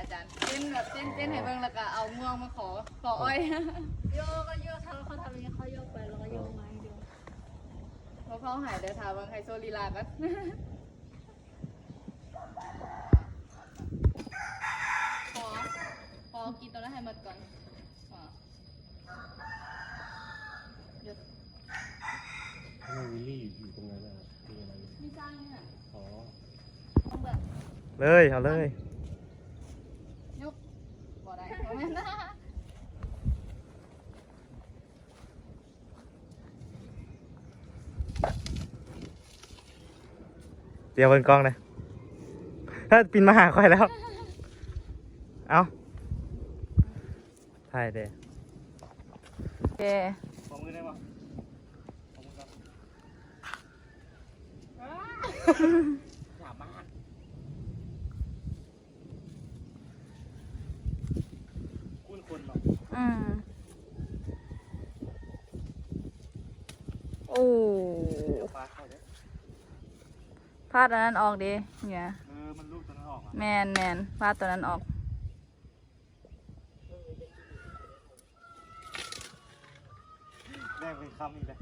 อาจารย์เต้นแบบเต้นให้เบิ่งแล้วก็เอางวงมาขออ้อยโยกก็โยกเขาทำอย่างนี้เขาโยกไปแล้วก็โยกมาให้ดูเพราะเขาหายเดี๋ยวถามว่าไฮโซลีลากันพอกินตัวนั้นให้หมดก่อนหยุดทำไมวิลลี่อยู่ตรงนั้นนะครับมีอะไร ไม่จ้างเนี่ย อ๋อ ต้องแบบ เลยเอาเลย ยกบ่ได้เพราะแม่นะ เดี๋ยวบนกล้องนะถ้าปินมาหาค่อยแล้ว เอาถ่ายเด้โอเค ขอมือได้ปะขอมือครับอย่ามากคุ้นคนหรอก โอ้ ปลาเข้าเด้ พาดอันนั้นออกดิเนี่ย มันลูกตัวนั้นออกอ่ะ แมนพาดตัวนั้นออก แรกเป็นคำอีกเลย